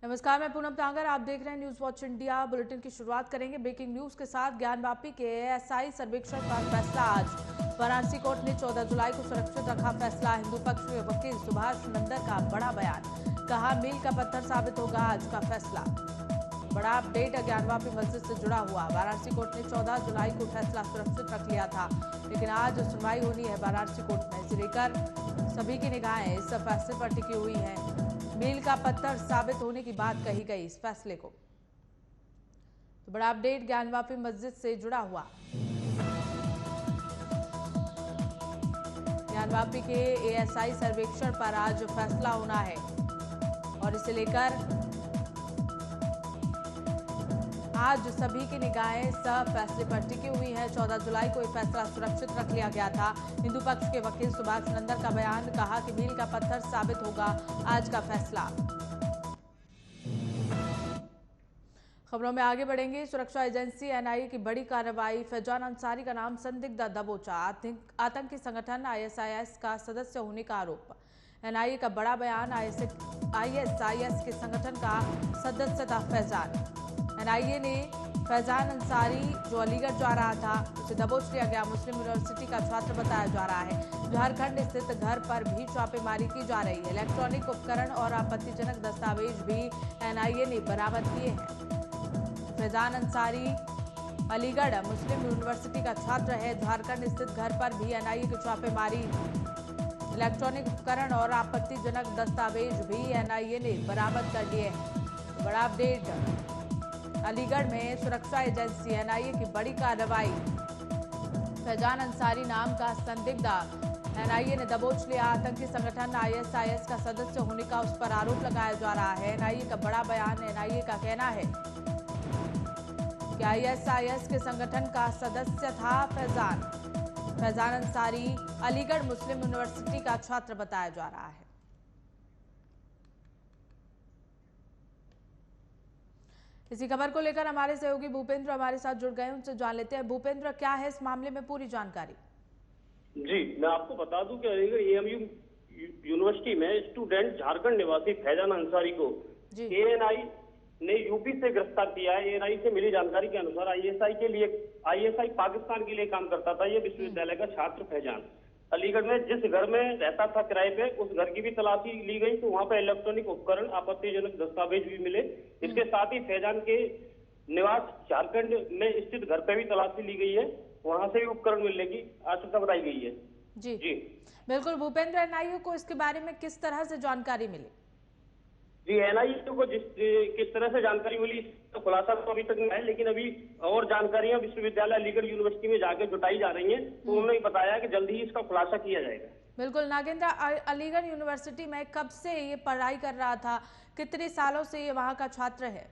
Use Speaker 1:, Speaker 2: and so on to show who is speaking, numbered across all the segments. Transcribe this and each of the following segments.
Speaker 1: नमस्कार, मैं पूनम तांगर। आप देख रहे हैं न्यूज वॉच इंडिया। बुलेटिन की शुरुआत करेंगे ब्रेकिंग न्यूज के साथ। ज्ञानवापी के एएसआई सर्वेक्षण पर फैसला आज। वाराणसी कोर्ट ने 14 जुलाई को सुरक्षित रखा फैसला। हिंदू पक्ष के वकील सुभाष नंदर का बड़ा बयान, कहा मील का पत्थर साबित होगा आज का फैसला। बड़ा अपडेट ज्ञानवापी मस्जिद से जुड़ा हुआ। वाराणसी कोर्ट ने 14 जुलाई को फैसला सुरक्षित रख लिया था, लेकिन आज सुनवाई होनी है वाराणसी कोर्ट में। इसे लेकर सभी की निगाहें इस फैसले पर टिकी हुई हैं। मील का पत्थर साबित होने की बात कही गई इस फैसले को। तो बड़ा अपडेट ज्ञानवापी मस्जिद से जुड़ा हुआ। ज्ञानवापी के एएसआई सर्वेक्षण पर आज फैसला होना है और इसे लेकर आज सभी की निगाहें सब फैसले पर टिकी हुई है। 14 जुलाई को यह फैसला सुरक्षित रख लिया गया था। हिंदू पक्ष के वकील सुभाष नंदर का बयान, कहा कि मील का पत्थर साबित होगा आज का फैसला। खबरों में आगे बढ़ेंगे। सुरक्षा एजेंसी एनआईए की बड़ी कार्रवाई। फैजान अंसारी का नाम संदिग्ध दबोचा। आतंकी संगठन आईएसआईएस का सदस्य होने का आरोप। एनआईए का बड़ा बयान, आईएसआईएस के संगठन का सदस्य था फैजान। एनआईए ने फैजान अंसारी, जो अलीगढ़ जा रहा था, उसे दबोच लिया गया। मुस्लिम यूनिवर्सिटी का छात्र बताया जा रहा है। झारखंड स्थित घर पर भी छापेमारी की जा रही है। इलेक्ट्रॉनिक उपकरण और आपत्तिजनक दस्तावेज भी एनआईए ने बरामद किए हैं। फैजान अंसारी अलीगढ़ मुस्लिम यूनिवर्सिटी का छात्र है। झारखंड स्थित घर पर भी एनआईए की छापेमारी। इलेक्ट्रॉनिक उपकरण और आपत्तिजनक दस्तावेज भी एनआईए ने बरामद कर लिए हैं। बड़ा अपडेट, अलीगढ़ में सुरक्षा एजेंसी एनआईए की बड़ी कार्रवाई। फैजान अंसारी नाम का संदिग्ध एनआईए ने दबोच लिया। आतंकी संगठन आईएसआईएस का सदस्य होने का उस पर आरोप लगाया जा रहा है। एनआईए का बड़ा बयान। एनआईए का कहना है कि आईएसआईएस के संगठन का सदस्य था फैजान अंसारी। अलीगढ़ मुस्लिम यूनिवर्सिटी का छात्र बताया जा रहा है। इसी खबर को लेकर हमारे सहयोगी भूपेंद्र हमारे साथ जुड़ गए, उनसे जान लेते हैं। भूपेंद्र, क्या है इस मामले में पूरी जानकारी?
Speaker 2: जी, मैं आपको बता दूं कि अलीगढ़ एएमयू यूनिवर्सिटी में स्टूडेंट झारखंड निवासी फैजान अंसारी को एएनआई ने यूपी से गिरफ्तार किया है। एएनआई से मिली जानकारी के अनुसार आईएसआई पाकिस्तान के लिए काम करता था। ये विश्वविद्यालय का छात्र फैजान अलीगढ़ में जिस घर में रहता था किराए पे, उस घर की भी तलाशी ली गई, तो वहां पर इलेक्ट्रॉनिक उपकरण, आपत्तिजनक दस्तावेज भी मिले। इसके साथ ही फैजान के निवास झारखंड में स्थित घर पे भी तलाशी ली गई है। वहां से भी उपकरण मिलने की आशंका बताई गई है।
Speaker 1: जी जी, बिल्कुल भूपेंद्र। एनआईए को इसके बारे में किस तरह से जानकारी मिली?
Speaker 2: जी, एनआईए को किस तरह से जानकारी मिली, तो खुलासा तो अभी तक नहीं है, लेकिन अभी और जानकारियां विश्वविद्यालय अलीगढ़ यूनिवर्सिटी में जाकर जुटाई जा रही हैं। तो उन्होंने बताया कि जल्दी ही इसका खुलासा किया जाएगा।
Speaker 1: बिल्कुल नागेंद्र, अलीगढ़ यूनिवर्सिटी में कब से ये पढ़ाई कर रहा था? कितने सालों से ये वहाँ का छात्र है?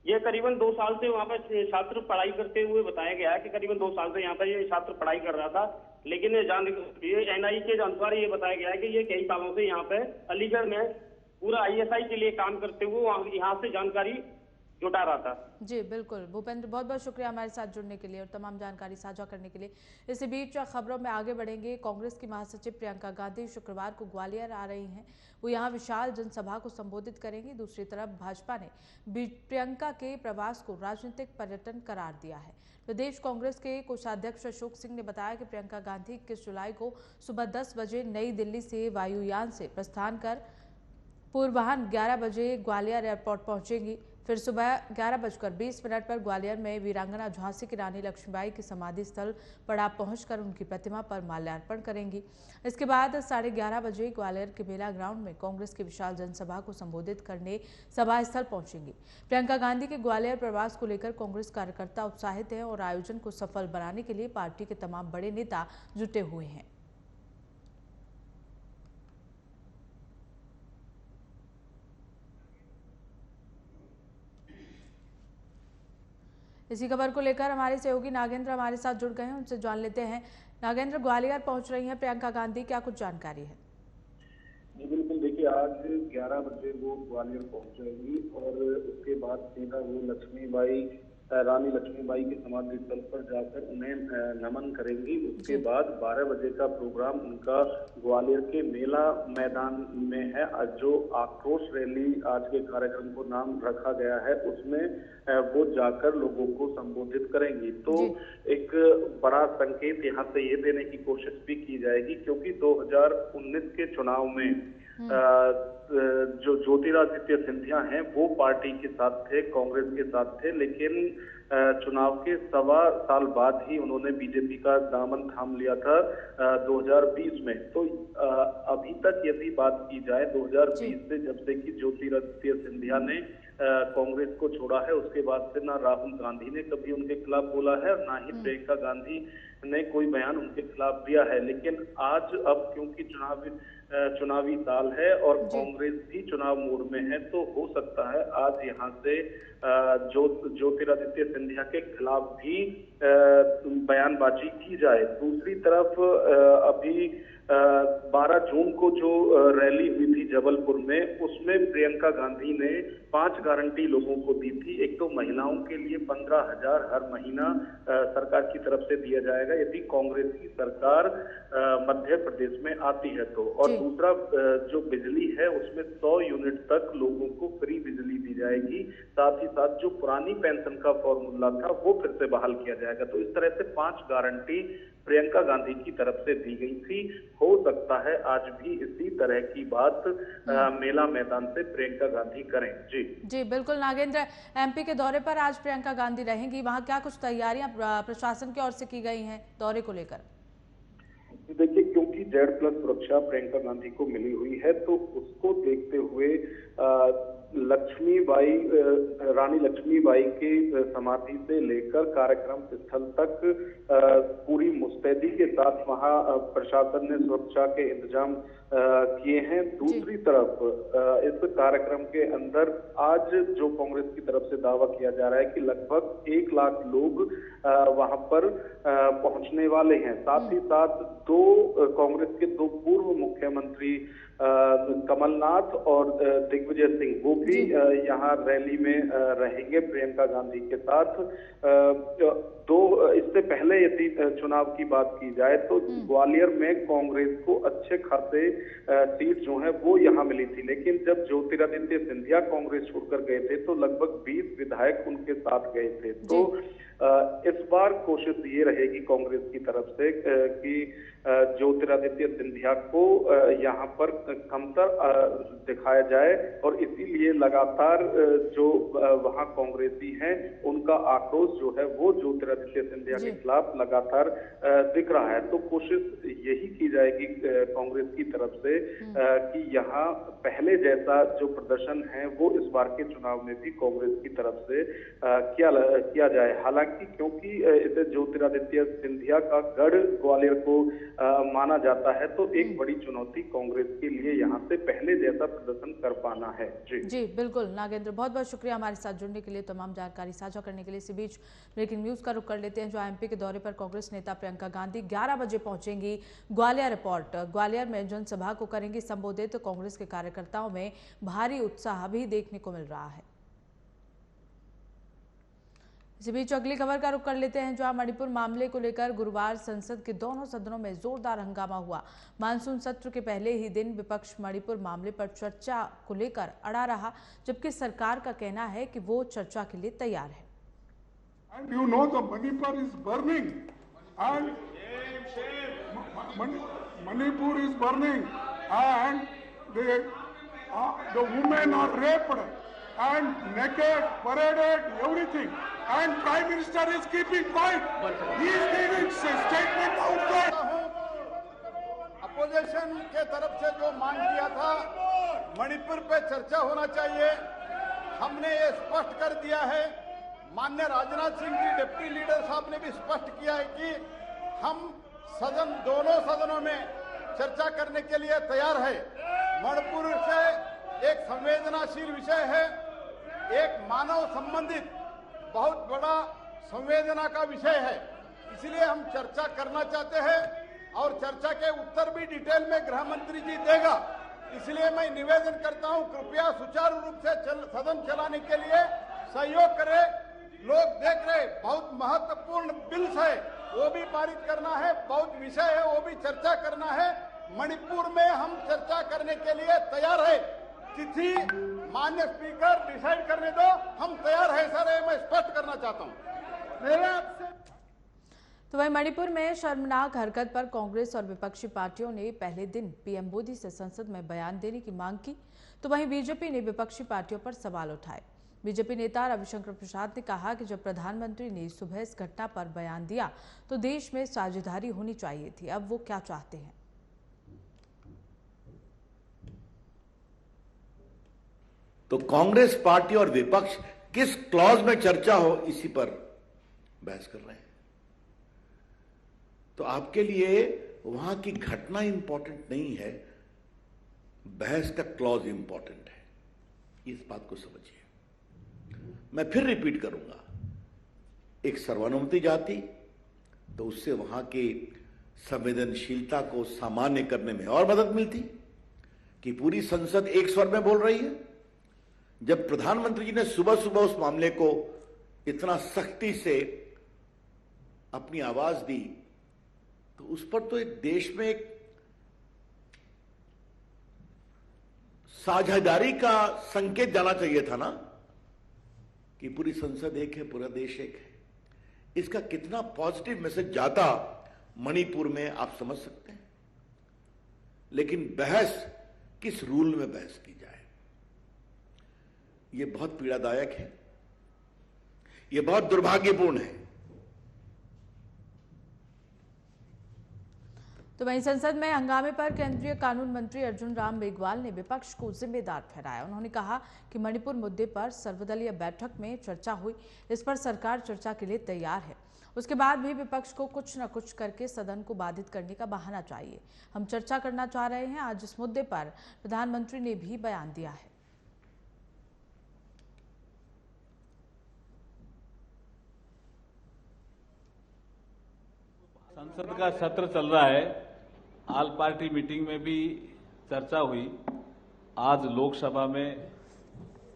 Speaker 2: ये करीबन 2 साल से वहाँ पर छात्र पढ़ाई करते हुए बताया गया है कि करीबन 2 साल से यहाँ पर ये छात्र पढ़ाई कर रहा था। लेकिन ये एनआईए के अनुसार ये बताया गया है कि ये कई सालों से यहाँ पे अलीगढ़ में पूरा आईएसआई के लिए काम करते हुए यहाँ से जानकारी जुटा रहा था।
Speaker 1: जी बिल्कुल भूपेंद्र, बहुत बहुत शुक्रिया हमारे साथ जुड़ने के लिए और तमाम जानकारी साझा करने के लिए। इसी बीच खबरों में आगे बढ़ेंगे। कांग्रेस की महासचिव प्रियंका गांधी शुक्रवार को ग्वालियर आ रही हैं। वो यहां विशाल जनसभा को संबोधित करेंगी। दूसरी तरफ भाजपा ने प्रियंका के प्रवास को राजनीतिक पर्यटन करार दिया है। प्रदेश कांग्रेस के कोषाध्यक्ष अशोक सिंह ने बताया कि प्रियंका गांधी 21 जुलाई को सुबह 10 बजे नई दिल्ली से वायुयान से प्रस्थान कर पूर्वाह्न 11 बजे ग्वालियर एयरपोर्ट पहुंचेंगी। फिर सुबह 11:20 पर ग्वालियर में वीरांगना झांसी की रानी लक्ष्मीबाई की समाधि स्थल पड़ाव पहुंचकर उनकी प्रतिमा पर माल्यार्पण करेंगी। इसके बाद 11:30 बजे ग्वालियर के मेला ग्राउंड में कांग्रेस की विशाल जनसभा को संबोधित करने सभा स्थल पहुंचेंगी। प्रियंका गांधी के ग्वालियर प्रवास को लेकर कांग्रेस कार्यकर्ता उत्साहित हैं और आयोजन को सफल बनाने के लिए पार्टी के तमाम बड़े नेता जुटे हुए हैं। इसी खबर को लेकर हमारे सहयोगी नागेंद्र हमारे साथ जुड़ गए हैं, उनसे जान लेते हैं। नागेंद्र, ग्वालियर पहुंच रही हैं प्रियंका गांधी, क्या कुछ जानकारी है?
Speaker 3: जी बिल्कुल, देखिए आज 11 बजे वो ग्वालियर पहुंच जाएंगी और उसके बाद सीधा वो लक्ष्मीबाई रानी लक्ष्मीबाई के समाधि स्थल पर जाकर उन्हें नमन करेंगी। उसके बाद 12 बजे का प्रोग्राम उनका ग्वालियर के मेला मैदान में है। जो आक्रोश रैली आज के कार्यक्रम को नाम रखा गया है, उसमें वो जाकर लोगों को संबोधित करेंगी। तो एक बड़ा संकेत यहाँ से ये देने की कोशिश भी की जाएगी, क्योंकि 2019 के चुनाव में जो ज्योतिरादित्य सिंधिया हैं वो पार्टी के साथ थे, कांग्रेस के साथ थे, लेकिन चुनाव के 1.25 साल बाद ही उन्होंने बीजेपी का दामन थाम लिया था 2020 में। तो अभी तक यदि बात की जाए 2020 से, जब से कि ज्योतिरादित्य सिंधिया ने कांग्रेस को छोड़ा है, उसके बाद से ना राहुल गांधी ने कभी उनके खिलाफ बोला है, ना ही प्रियंका गांधी ने कोई बयान उनके खिलाफ दिया है। लेकिन आज अब क्योंकि चुनावी साल है और कांग्रेस भी चुनाव मोड में है, तो हो सकता है आज यहाँ से ज्योतिरादित्य सिंधिया के खिलाफ भी बयानबाजी की जाए। दूसरी तरफ अभी 12 जून को जो रैली हुई थी जबलपुर में, उसमें प्रियंका गांधी ने 5 गारंटी लोगों को दी थी। एक तो महिलाओं के लिए 15,000 हर महीना सरकार की तरफ से दिया जाएगा यदि कांग्रेस की सरकार मध्य प्रदेश में आती है तो, और दूसरा जो बिजली है उसमें 100 यूनिट तक लोगों को फ्री बिजली दी जाएगी। साथ ही साथ जो पुरानी पेंशन का फॉर्मूला था वो फिर से बहाल किया जाएगा। तो इस तरह से 5 गारंटी प्रियंका गांधी की तरफ से दी गई थी। हो सकता है आज भी इसी तरह की बात मेला मैदान से प्रियंका गांधी करें। जी
Speaker 1: बिल्कुल नागेंद्र, एमपी के दौरे पर आज प्रियंका गांधी रहेंगी, वहां क्या कुछ तैयारियां प्रशासन की ओर से की गई हैं दौरे को लेकर?
Speaker 3: देखिए, क्योंकि Z+ सुरक्षा प्रियंका गांधी को मिली हुई है, तो उसको देखते हुए रानी लक्ष्मीबाई के समाधि से लेकर कार्यक्रम स्थल तक पूरी मुस्तैदी के साथ वहां प्रशासन ने सुरक्षा के इंतजाम किए हैं। दूसरी तरफ इस कार्यक्रम के अंदर आज जो कांग्रेस की तरफ से दावा किया जा रहा है कि लगभग 1 लाख लोग वहां पर पहुंचने वाले हैं। साथ ही साथ कांग्रेस के 2 पूर्व मुख्यमंत्री कमलनाथ और दिग्विजय सिंह, वो भी यहाँ रैली में रहेंगे प्रियंका गांधी के साथ। इससे पहले यदि चुनाव की बात की जाए तो ग्वालियर में कांग्रेस को अच्छे खासे सीट जो है वो यहाँ मिली थी, लेकिन जब ज्योतिरादित्य सिंधिया कांग्रेस छोड़कर गए थे तो लगभग 20 विधायक उनके साथ गए थे। तो इस बार कोशिश ये रहेगी कांग्रेस की तरफ से कि ज्योतिरादित्य सिंधिया को यहाँ पर कमतर दिखाया जाए, और इसीलिए लगातार जो वहाँ कांग्रेसी हैं उनका आक्रोश जो है वो ज्योतिरादित्य सिंधिया के खिलाफ लगातार दिख रहा है। तो कोशिश यही की जाएगी कांग्रेस की तरफ से कि यहाँ पहले जैसा जो प्रदर्शन है वो इस बार के चुनाव में भी कांग्रेस की तरफ से किया जाए। हालांकि क्योंकि इसे ज्योतिरादित्य सिंधिया का गढ़ ग्वालियर को माना जाता है, तो एक बड़ी चुनौती कांग्रेस के लिए यहाँ से पहले जैसा प्रदर्शन कर पाना है। जी
Speaker 1: बिल्कुल नागेंद्र, बहुत बहुत शुक्रिया हमारे साथ जुड़ने के लिए, तमाम जानकारी साझा करने के लिए। इसी बीच ब्रेकिंग न्यूज का रुख कर लेते हैं, जो एमपी के दौरे पर कांग्रेस नेता प्रियंका गांधी 11 बजे पहुंचेंगी ग्वालियर रिपोर्ट। ग्वालियर में जनसभा को करेंगी संबोधित। तो कांग्रेस के कार्यकर्ताओं में भारी उत्साह भी देखने को मिल रहा है। इसी बीच अगली खबर का रुख कर लेते हैं, जहां मणिपुर मामले को लेकर गुरुवार संसद के दोनों सदनों में जोरदार हंगामा हुआ। मानसून सत्र के पहले ही दिन विपक्ष मणिपुर मामले पर चर्चा को लेकर अड़ा रहा, जबकि सरकार का कहना है कि वो चर्चा के लिए तैयार है।
Speaker 4: And you know the Manipur is burning, and Manipur is burning, and the women are raped and naked, paraded, everything, and Prime Minister is keeping quiet. He is giving statement outside.
Speaker 5: Opposition के तरफ से जो मांग किया था मणिपुर पे चर्चा होना चाहिए, हमने ये स्पष्ट कर दिया है। माननीय राजनाथ सिंह जी डिप्टी लीडर साहब ने भी स्पष्ट किया है कि हम दोनों सदनों में चर्चा करने के लिए तैयार है। मणिपुर से एक संवेदनशील विषय है, एक मानव संबंधित बहुत बड़ा संवेदना का विषय है, इसलिए हम चर्चा करना चाहते हैं और चर्चा के उत्तर भी डिटेल में गृह मंत्री जी देगा। इसलिए मैं निवेदन करता हूं, कृपया सुचारू रूप से सदन चलाने के लिए सहयोग करें। लोग देख रहे, बहुत महत्वपूर्ण बिल्स है, वो भी पारित करना है, बहुत विषय है, वो भी चर्चा करना है। मणिपुर में हम चर्चा करने के लिए तैयार है। तिथि माननीय स्पीकर डिसाइड करने दो, हम तैयार है सर, ये मैं स्पष्ट करना चाहता हूँ। मेरे आपसे
Speaker 1: तो वहीं मणिपुर में शर्मनाक हरकत पर कांग्रेस और विपक्षी पार्टियों ने पहले दिन पीएम मोदी से संसद में बयान देने की मांग की, तो वहीं बीजेपी ने विपक्षी पार्टियों पर सवाल उठाए। बीजेपी नेता रविशंकर प्रसाद ने कहा कि जब प्रधानमंत्री ने सुबह इस घटना पर बयान दिया तो देश में साझेदारी होनी चाहिए थी, अब वो क्या चाहते हैं।
Speaker 6: तो कांग्रेस पार्टी और विपक्ष किस क्लॉज में चर्चा हो इसी पर बहस कर रहे हैं। तो आपके लिए वहां की घटना इंपॉर्टेंट नहीं है, बहस का क्लॉज इंपॉर्टेंट है, इस बात को समझिए। मैं फिर रिपीट करूंगा, एक सर्वानुमति जाती तो उससे वहां की संवेदनशीलता को सामान्य करने में और मदद मिलती कि पूरी संसद एक स्वर में बोल रही है। जब प्रधानमंत्री जी ने सुबह सुबह उस मामले को इतना सख्ती से अपनी आवाज दी तो उस पर तो एक देश में एक साझेदारी का संकेत जाना चाहिए था ना, कि पूरी संसद एक है, पूरा देश एक है। इसका कितना पॉजिटिव मैसेज जाता मणिपुर में आप समझ सकते हैं। लेकिन बहस किस रूल में बहस की जाए, यह बहुत पीड़ादायक है, यह बहुत दुर्भाग्यपूर्ण है।
Speaker 1: तो वहीं संसद में हंगामे पर केंद्रीय कानून मंत्री अर्जुन राम मेघवाल ने विपक्ष को जिम्मेदार ठहराया। उन्होंने कहा कि मणिपुर मुद्दे पर सर्वदलीय बैठक में चर्चा हुई, इस पर सरकार चर्चा के लिए तैयार है। उसके बाद भी विपक्ष को कुछ न कुछ करके सदन को बाधित करने का बहाना चाहिए। हम चर्चा करना चाह रहे हैं। आज इस मुद्दे पर प्रधानमंत्री ने भी बयान दिया है।
Speaker 7: संसद का सत्र चल रहा है, ऑल पार्टी मीटिंग में भी चर्चा हुई। आज लोकसभा में,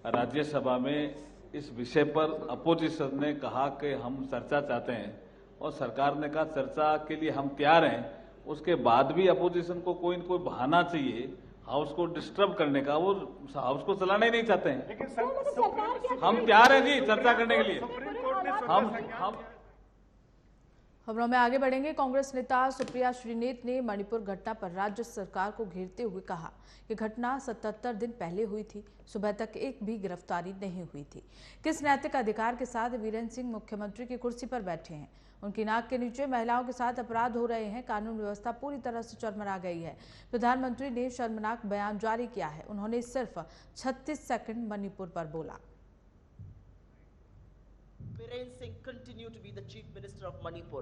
Speaker 7: राज्यसभा में इस विषय पर अपोजिशन ने कहा कि हम चर्चा चाहते हैं और सरकार ने कहा चर्चा के लिए हम तैयार हैं। उसके बाद भी अपोजिशन को कोई न कोई बहाना चाहिए हाउस को डिस्टर्ब करने का, वो हाउस को चलाना ही नहीं चाहते हैं। हम तैयार हैं जी चर्चा करने के लिए। हम
Speaker 1: खबरों में आगे बढ़ेंगे। कांग्रेस नेता सुप्रिया श्रीनेत ने मणिपुर घटना पर राज्य सरकार को घेरते हुए कहा कि घटना 77 दिन पहले हुई थी, सुबह तक एक भी गिरफ्तारी नहीं हुई थी। किस नैतिक अधिकार के साथ वीरेंद्र सिंह मुख्यमंत्री की कुर्सी पर बैठे हैं? उनकी नाक के नीचे महिलाओं के साथ अपराध हो रहे हैं। कानून व्यवस्था पूरी तरह से चरमरा गई है। प्रधानमंत्री ने शर्मनाक बयान जारी किया है। उन्होंने सिर्फ 36 सेकंड मणिपुर पर बोला।
Speaker 8: Biren Singh continue to be the Chief Minister of Manipur.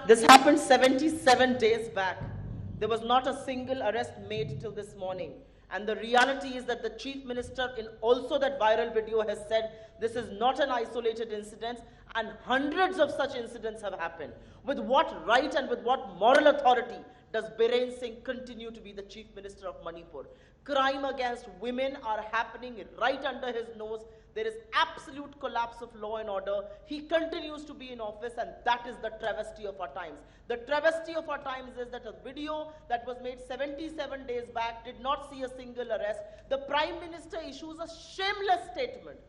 Speaker 8: This happened 77 days back. There was not a single arrest made till this morning. And the reality is that the Chief Minister in also that viral video has said this is not an isolated incident and hundreds of such incidents have happened. With what right and with what moral authority does Biren Singh continue to be the Chief Minister of Manipur? Crime against women are happening right under his nose. There is absolute collapse of law and order. He continues to be in office, and that is the travesty of our times. The travesty of our times is that a video that was made 77 days back did not see a single arrest. The Prime Minister issues a shameless statement.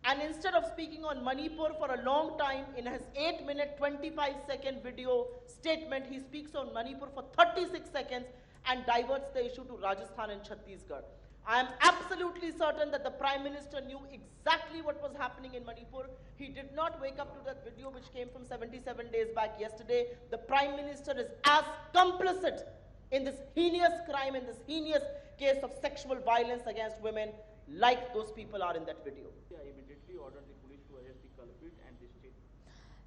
Speaker 8: And instead of speaking on Manipur for a long time, in his 8-minute, 25-second video statement, he speaks on Manipur for 36 seconds and diverts the issue to Rajasthan and Chhattisgarh. I am absolutely certain that the Prime Minister knew exactly what was happening in Manipur. He did not wake up to that video which came from 77 days back yesterday. The Prime Minister is as complicit in this heinous crime, in this heinous case of sexual violence against women, like those people are in that video. I immediately ordered the police to arrest the culprit and the state.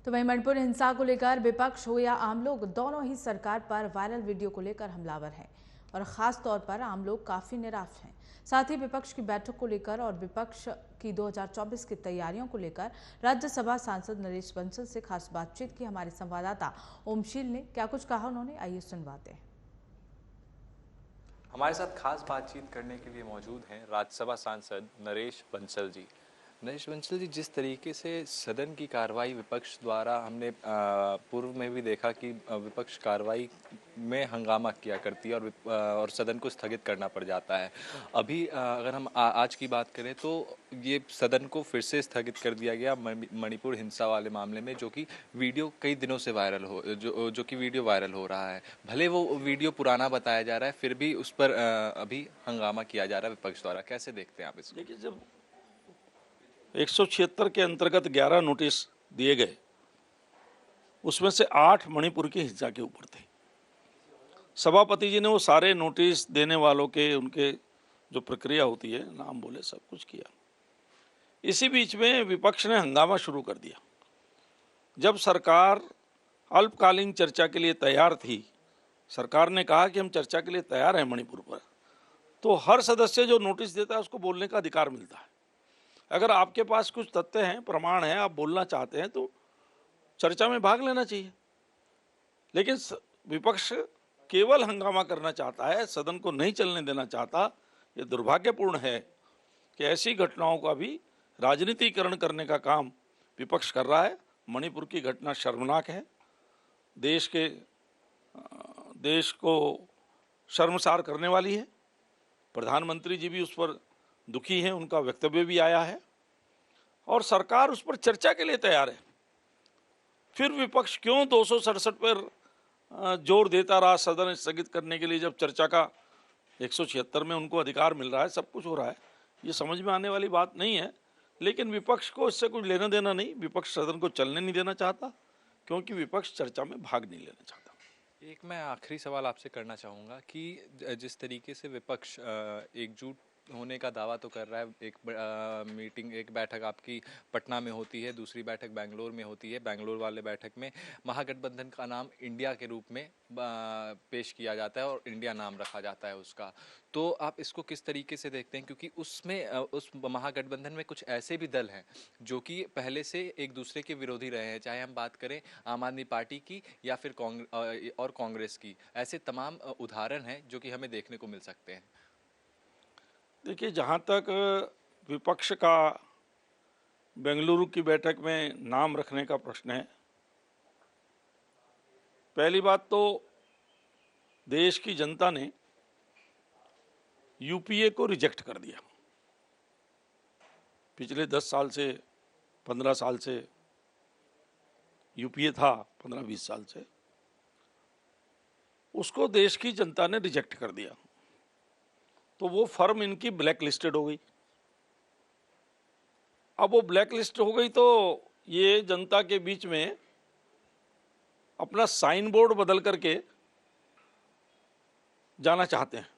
Speaker 1: तो वहीं मणिपुर हिंसा को लेकर विपक्ष हो या आम लोग, दोनों ही सरकार पर वायरल वीडियो को लेकर हमलावर हैं और खास तौर पर आम लोग काफी निराश हैं। साथ ही विपक्ष की बैठक को लेकर और विपक्ष की 2024 की तैयारियों को लेकर राज्यसभा सांसद नरेश बंसल से खास बातचीत की हमारे संवाददाता ओमशील ने। क्या कुछ कहा उन्होंने, आइए सुनवाते हैं।
Speaker 9: हमारे साथ खास बातचीत करने के लिए मौजूद हैं राज्यसभा सांसद नरेश बंसल जी। नरेश बंसल जी, जिस तरीके से सदन की कार्रवाई विपक्ष द्वारा हमने पूर्व में भी देखा कि विपक्ष कार्रवाई में हंगामा किया करती है और सदन को स्थगित करना पड़ जाता है। अभी अगर हम आज की बात करें तो ये सदन को फिर से स्थगित कर दिया गया मणिपुर हिंसा वाले मामले में, जो कि वीडियो कई दिनों से वायरल जो कि वीडियो वायरल हो रहा है। भले वो वीडियो पुराना बताया जा रहा है, फिर भी उस पर अभी हंगामा किया जा रहा है विपक्ष द्वारा। कैसे देखते हैं आप इसको?
Speaker 10: देखिए, जब 176 के अंतर्गत 11 नोटिस दिए गए, उसमें से 8 मणिपुर की हिंसा के ऊपर थे। सभापति जी ने वो सारे नोटिस देने वालों के उनके जो प्रक्रिया होती है, नाम बोले, सब कुछ किया। इसी बीच में विपक्ष ने हंगामा शुरू कर दिया। जब सरकार अल्पकालीन चर्चा के लिए तैयार थी, सरकार ने कहा कि हम चर्चा के लिए तैयार हैं मणिपुर पर, तो हर सदस्य जो नोटिस देता है उसको बोलने का अधिकार मिलता है। अगर आपके पास कुछ तथ्य हैं, प्रमाण हैं, आप बोलना चाहते हैं तो चर्चा में भाग लेना चाहिए। लेकिन विपक्ष केवल हंगामा करना चाहता है, सदन को नहीं चलने देना चाहता। ये दुर्भाग्यपूर्ण है कि ऐसी घटनाओं का भी राजनीतिकरण करने का काम विपक्ष कर रहा है। मणिपुर की घटना शर्मनाक है, देश को शर्मसार करने वाली है। प्रधानमंत्री जी भी उस पर दुखी हैं, उनका वक्तव्य भी आया है और सरकार उस पर चर्चा के लिए तैयार है। फिर विपक्ष क्यों 267 पर जोर देता रहा सदन स्थगित करने के लिए, जब चर्चा का 176 में उनको अधिकार मिल रहा है, सब कुछ हो रहा है? ये समझ में आने वाली बात नहीं है। लेकिन विपक्ष को इससे कुछ लेना देना नहीं। विपक्ष सदन को चलने नहीं देना चाहता क्योंकि विपक्ष चर्चा में भाग नहीं लेना चाहता।
Speaker 9: एक मैं आखिरी सवाल आपसे करना चाहूँगा कि जिस तरीके से विपक्ष एकजुट होने का दावा तो कर रहा है, एक बैठक आपकी पटना में होती है, दूसरी बैठक बेंगलोर में होती है। बेंगलोर वाले बैठक में महागठबंधन का नाम इंडिया के रूप में पेश किया जाता है और इंडिया नाम रखा जाता है उसका। तो आप इसको किस तरीके से देखते हैं? क्योंकि उसमें उस महागठबंधन में कुछ ऐसे भी दल हैं जो कि पहले से एक दूसरे के विरोधी रहे हैं, चाहे हम बात करें आम आदमी पार्टी की या फिर कांग्रेस की। ऐसे तमाम उदाहरण हैं जो कि हमें देखने को मिल सकते हैं।
Speaker 10: देखिए, जहाँ तक विपक्ष का बेंगलुरु की बैठक में नाम रखने का प्रश्न है, पहली बात तो देश की जनता ने यूपीए को रिजेक्ट कर दिया। पिछले 10 साल से 15 साल से यूपीए था, 15-20 साल से, उसको देश की जनता ने रिजेक्ट कर दिया। तो वो फर्म इनकी ब्लैक लिस्टेड हो गई। अब वो ब्लैक लिस्ट हो गई तो ये जनता के बीच में अपना साइन बोर्ड बदल करके जाना चाहते हैं।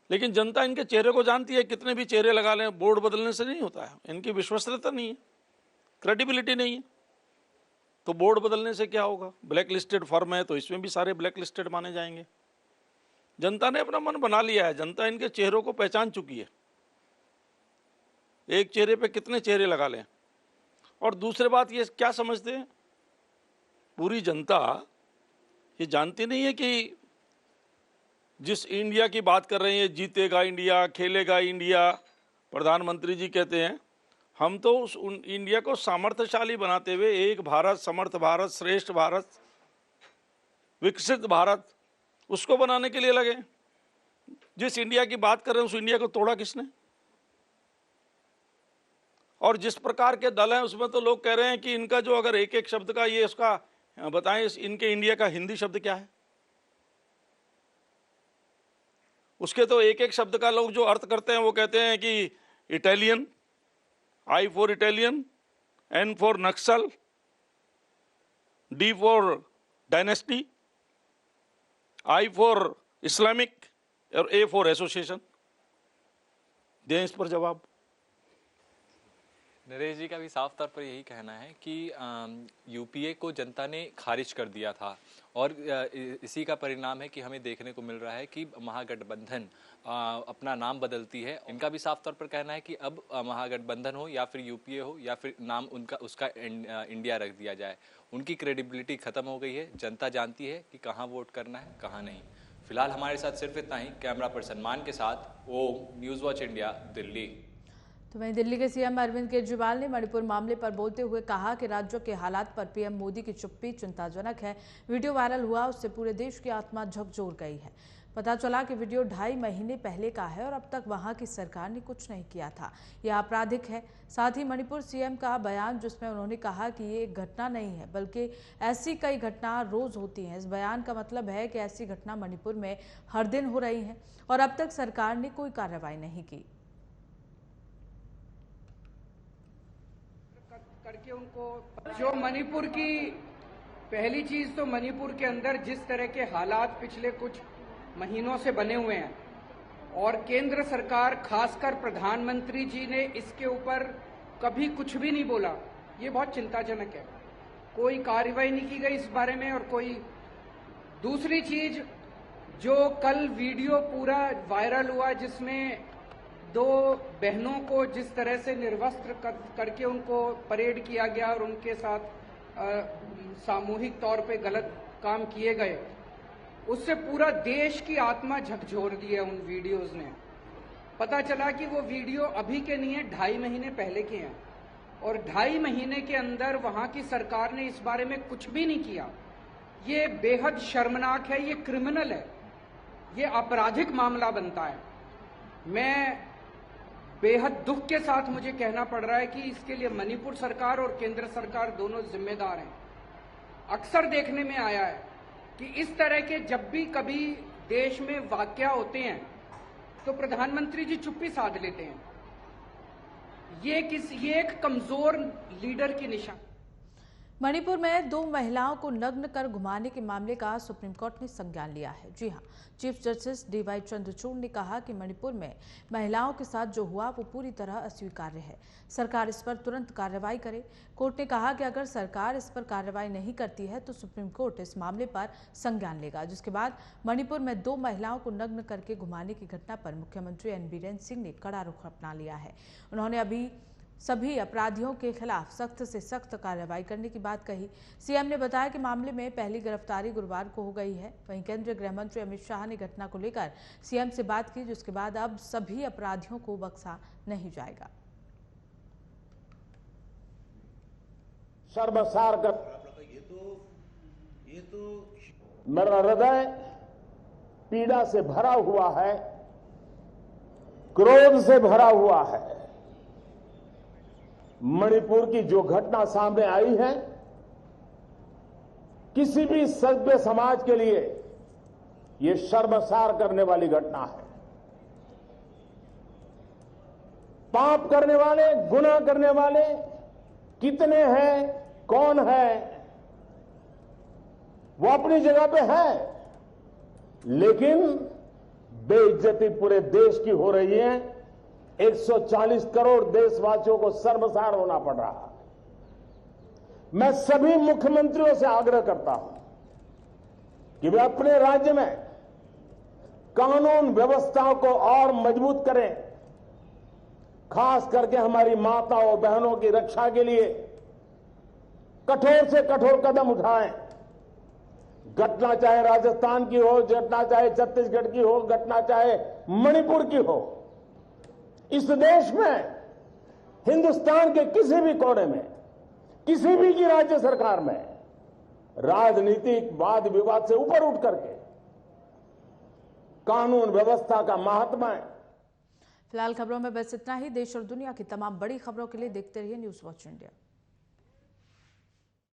Speaker 10: लेकिन जनता इनके चेहरे को जानती है, कितने भी चेहरे लगा लें, बोर्ड बदलने से नहीं होता है। इनकी विश्वसनीयता नहीं है, क्रेडिबिलिटी नहीं है, तो बोर्ड बदलने से क्या होगा? ब्लैक लिस्टेड फर्म है तो इसमें भी सारे ब्लैक लिस्टेड माने जाएंगे। जनता ने अपना मन बना लिया है, जनता इनके चेहरों को पहचान चुकी है। एक चेहरे पे कितने चेहरे लगा लें। और दूसरी बात ये क्या समझते हैं, पूरी जनता ये जानती नहीं है कि जिस इंडिया की बात कर रहे हैं, जीतेगा इंडिया, खेलेगा इंडिया, प्रधानमंत्री जी कहते हैं, हम तो उस इंडिया को सामर्थ्यशाली बनाते हुए एक भारत, समर्थ भारत, श्रेष्ठ भारत, विकसित भारत, उसको बनाने के लिए लगे। जिस इंडिया की बात कर रहे हैं उस इंडिया को तोड़ा किसने? और जिस प्रकार के दल हैं उसमें तो लोग कह रहे हैं कि इनका जो अगर एक एक शब्द का ये उसका बताएं, इनके इंडिया का हिंदी शब्द क्या है, उसके तो एक एक शब्द का लोग जो अर्थ करते हैं वो कहते हैं कि Italian, I for Italian, N for Naxal, D for dynasty, I for Islamic और A फॉर एसोसिएशन। दें इस पर जवाब।
Speaker 9: नरेश जी का भी साफ तौर पर यही कहना है कि यूपीए को जनता ने खारिज कर दिया था और इसी का परिणाम है कि हमें देखने को मिल रहा है कि महागठबंधन अपना नाम बदलती है। इनका भी साफ तौर पर कहना है कि अब महागठबंधन हो या फिर यूपीए हो या फिर नाम उसका इंडिया रख दिया जाए। उनकी क्रेडिबिलिटी खत्म हो गई है, जनता जानती है कि कहाँ वोट करना है, कहाँ नहीं। फिलहाल हमारे साथ सिर्फ इतना ही। कैमरा पर्सन मान के साथ ओम, न्यूज़ वॉच इंडिया, दिल्ली।
Speaker 1: तो वहीं दिल्ली के सीएम अरविंद केजरीवाल ने मणिपुर मामले पर बोलते हुए कहा कि राज्य के हालात पर पीएम मोदी की चुप्पी चिंताजनक है। वीडियो वायरल हुआ, उससे पूरे देश की आत्मा झकझोर गई है। पता चला कि वीडियो 2.5 महीने पहले का है और अब तक वहां की सरकार ने कुछ नहीं किया था। यह आपराधिक है। साथ ही मणिपुर सीएम का बयान, जिसमें उन्होंने कहा कि ये एक घटना नहीं है बल्कि ऐसी कई घटना रोज होती हैं। इस बयान का मतलब है कि ऐसी घटना मणिपुर में हर दिन हो रही है और अब तक सरकार ने कोई कार्रवाई नहीं की।
Speaker 11: करके उनको जो मणिपुर की पहली चीज तो मणिपुर के अंदर जिस तरह के हालात पिछले कुछ महीनों से बने हुए हैं और केंद्र सरकार खासकर प्रधानमंत्री जी ने इसके ऊपर कभी कुछ भी नहीं बोला, ये बहुत चिंताजनक है। कोई कार्रवाई नहीं की गई इस बारे में। और कोई दूसरी चीज, जो कल वीडियो पूरा वायरल हुआ जिसमें 2 बहनों को जिस तरह से निर्वस्त्र करके उनको परेड किया गया और उनके साथ सामूहिक तौर पे गलत काम किए गए, उससे पूरा देश की आत्मा झकझोर दी है उन वीडियोस ने। पता चला कि वो वीडियो अभी के नहीं है, 2.5 महीने पहले के हैं और 2.5 महीने के अंदर वहां की सरकार ने इस बारे में कुछ भी नहीं किया। ये बेहद शर्मनाक है, ये क्रिमिनल है, ये आपराधिक मामला बनता है। मैं बेहद दुख के साथ मुझे कहना पड़ रहा है कि इसके लिए मणिपुर सरकार और केंद्र सरकार दोनों जिम्मेदार हैं। अक्सर देखने में आया है कि इस तरह के जब भी कभी देश में वाकया होते हैं तो प्रधानमंत्री जी चुप्पी साध लेते हैं। ये एक कमजोर लीडर की निशानी।
Speaker 1: मणिपुर में 2 महिलाओं को नग्न कर घुमाने के मामले का सुप्रीम कोर्ट ने संज्ञान लिया है। जी हां, चीफ जस्टिस DY चंद्रचूड़ ने कहा कि मणिपुर में महिलाओं के साथ जो हुआ वो पूरी तरह अस्वीकार्य है। सरकार इस पर तुरंत कार्रवाई करे। कोर्ट ने कहा कि अगर सरकार इस पर कार्रवाई नहीं करती है तो सुप्रीम कोर्ट इस मामले पर संज्ञान लेगा। जिसके बाद मणिपुर में 2 महिलाओं को नग्न करके घुमाने की घटना पर मुख्यमंत्री एन बीरेन सिंह ने कड़ा रुख अपना लिया है। उन्होंने अभी सभी अपराधियों के खिलाफ सख्त से सख्त कार्रवाई करने की बात कही। सीएम ने बताया कि मामले में पहली गिरफ्तारी गुरुवार को हो गई है। वहीं केंद्रीय गृह मंत्री अमित शाह ने घटना को लेकर सीएम से बात की, जिसके बाद अब सभी अपराधियों को बख्शा नहीं जाएगा।
Speaker 12: शर्मसार कर मेरा हृदय पीड़ा से भरा हुआ है, क्रोध से भरा हुआ है। मणिपुर की जो घटना सामने आई है, किसी भी सभ्य समाज के लिए यह शर्मसार करने वाली घटना है। पाप करने वाले, गुनाह करने वाले कितने हैं, कौन है, वो अपनी जगह पे है, लेकिन बेइज्जती पूरे देश की हो रही है। 140 करोड़ देशवासियों को शर्मसार होना पड़ रहा है। मैं सभी मुख्यमंत्रियों से आग्रह करता हूं कि वे अपने राज्य में कानून व्यवस्था को और मजबूत करें, खास करके हमारी माताओं बहनों की रक्षा के लिए कठोर से कठोर कदम उठाएं। घटना चाहे राजस्थान की हो, घटना चाहे छत्तीसगढ़ की हो, घटना चाहे मणिपुर की हो, इस देश में हिंदुस्तान के किसी भी कोने में, किसी भी की राज्य सरकार में राजनीतिक वाद विवाद से ऊपर उठ करके कानून व्यवस्था का महात्मा है।
Speaker 1: फिलहाल खबरों में बस इतना ही। देश और दुनिया की तमाम बड़ी खबरों के लिए देखते रहिए न्यूज़ वॉच इंडिया।